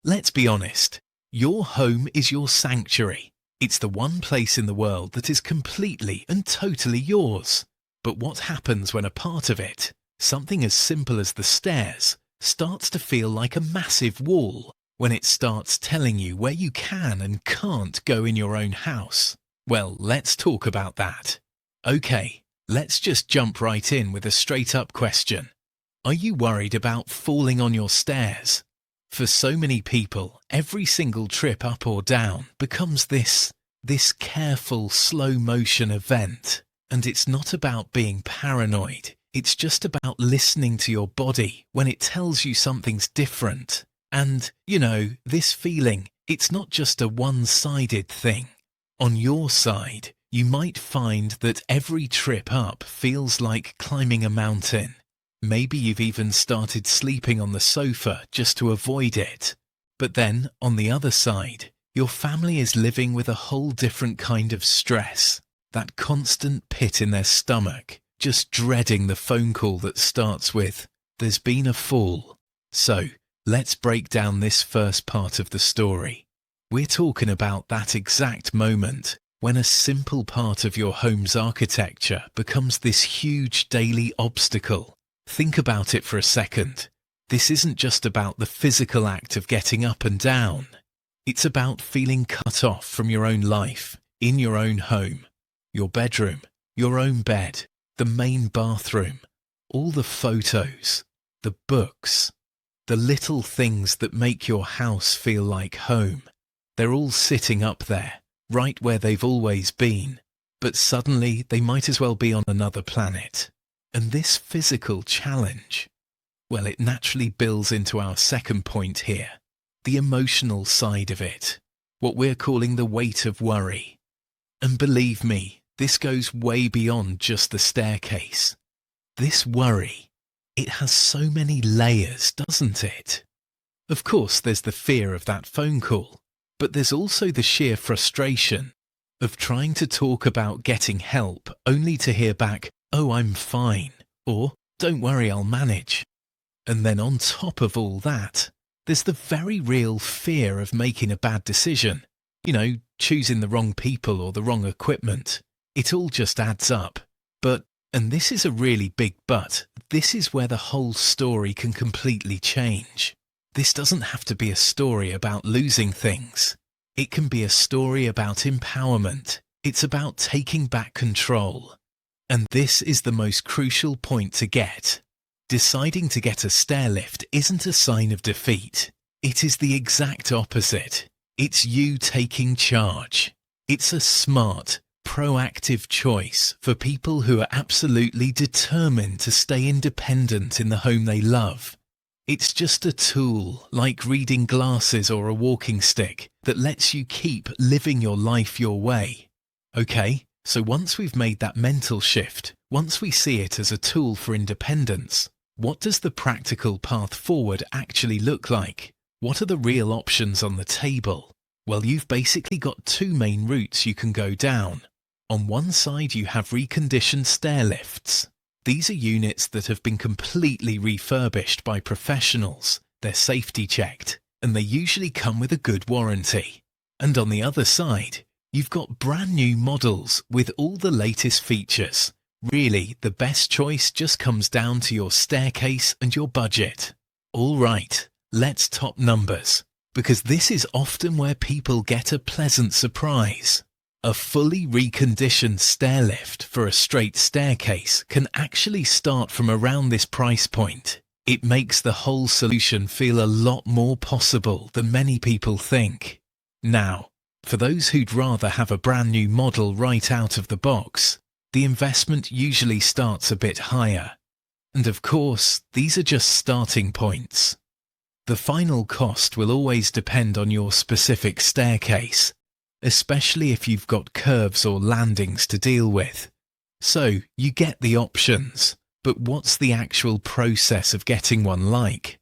Let's be honest. Your home is your sanctuary. It's the one place in the world that is completely and totally yours. But what happens when a part of it, something as simple as the stairs, starts to feel like a massive wall, when it starts telling you where you can and can't go in your own house? Well, let's talk about that. Okay, let's just jump right in with a straight-up question. Are you worried about falling on your stairs? For so many people, every single trip up or down becomes this careful, slow-motion event. And it's not about being paranoid. It's just about listening to your body when it tells you something's different. And, this feeling, it's not just a one-sided thing. On your side, you might find that every trip up feels like climbing a mountain. Maybe you've even started sleeping on the sofa just to avoid it. But then, on the other side, your family is living with a whole different kind of stress. That constant pit in their stomach, just dreading the phone call that starts with, "There's been a fall." So, let's break down this first part of the story. We're talking about that exact moment when a simple part of your home's architecture becomes this huge daily obstacle. Think about it for a second. This isn't just about the physical act of getting up and down. It's about feeling cut off from your own life, in your own home, your bedroom, your own bed, the main bathroom, all the photos, the books, the little things that make your house feel like home. They're all sitting up there, right where they've always been, but suddenly they might as well be on another planet. And this physical challenge, well, it naturally builds into our second point here, the emotional side of it, what we're calling the weight of worry. And believe me, this goes way beyond just the staircase. This worry, it has so many layers, doesn't it? Of course, there's the fear of that phone call, but there's also the sheer frustration of trying to talk about getting help only to hear back, "Oh, I'm fine," or "Don't worry, I'll manage." And then on top of all that, there's the very real fear of making a bad decision. Choosing the wrong people or the wrong equipment. It all just adds up. But, and this is a really big but, this is where the whole story can completely change. This doesn't have to be a story about losing things. It can be a story about empowerment. It's about taking back control. And this is the most crucial point to get. Deciding to get a stairlift isn't a sign of defeat. It is the exact opposite. It's you taking charge. It's a smart, proactive choice for people who are absolutely determined to stay independent in the home they love. It's just a tool, like reading glasses or a walking stick, that lets you keep living your life your way. Okay, so once we've made that mental shift, once we see it as a tool for independence, what does the practical path forward actually look like? What are the real options on the table? Well, you've basically got two main routes you can go down. On one side, you have reconditioned stairlifts. These are units that have been completely refurbished by professionals. They're safety checked, and they usually come with a good warranty. And on the other side, you've got brand new models with all the latest features. Really, the best choice just comes down to your staircase and your budget. All right, let's top numbers, because this is often where people get a pleasant surprise. A fully reconditioned stairlift for a straight staircase can actually start from around this price point. It makes the whole solution feel a lot more possible than many people think. Now, for those who'd rather have a brand new model right out of the box, the investment usually starts a bit higher. And of course, these are just starting points. The final cost will always depend on your specific staircase, especially if you've got curves or landings to deal with. So, you get the options, but what's the actual process of getting one like?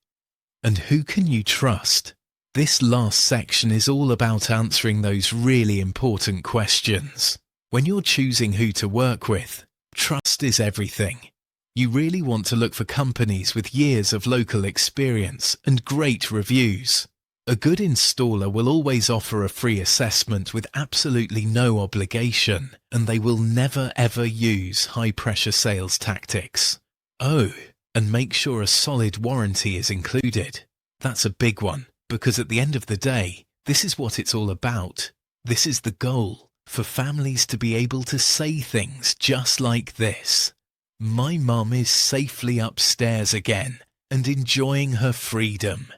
And who can you trust? This last section is all about answering those really important questions. When you're choosing who to work with, trust is everything. You really want to look for companies with years of local experience and great reviews. A good installer will always offer a free assessment with absolutely no obligation, and they will never ever use high-pressure sales tactics. Oh, and make sure a solid warranty is included. That's a big one, because at the end of the day, this is what it's all about. This is the goal, for families to be able to say things just like this. My mum is safely upstairs again and enjoying her freedom.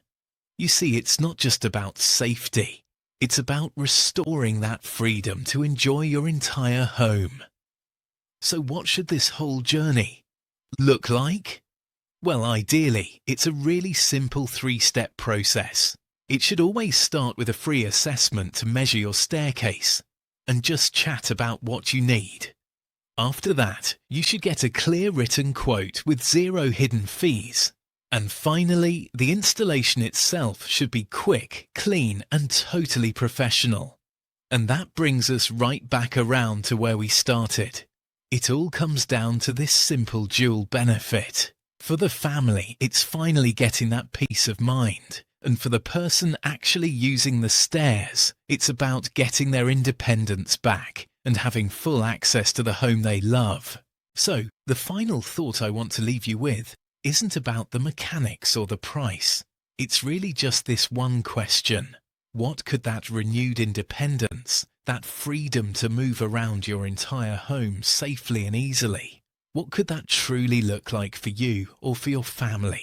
You see, it's not just about safety. It's about restoring that freedom to enjoy your entire home. So what should this whole journey look like? Well, ideally, it's a really simple 3-step process. It should always start with a free assessment to measure your staircase and just chat about what you need. After that, you should get a clear written quote with 0 hidden fees. And finally, the installation itself should be quick, clean, and totally professional. And that brings us right back around to where we started. It all comes down to this simple dual benefit. For the family, it's finally getting that peace of mind. And for the person actually using the stairs, it's about getting their independence back and having full access to the home they love. So, the final thought I want to leave you with isn't about the mechanics or the price. It's really just this one question. What could that renewed independence, that freedom to move around your entire home safely and easily, what could that truly look like for you or for your family?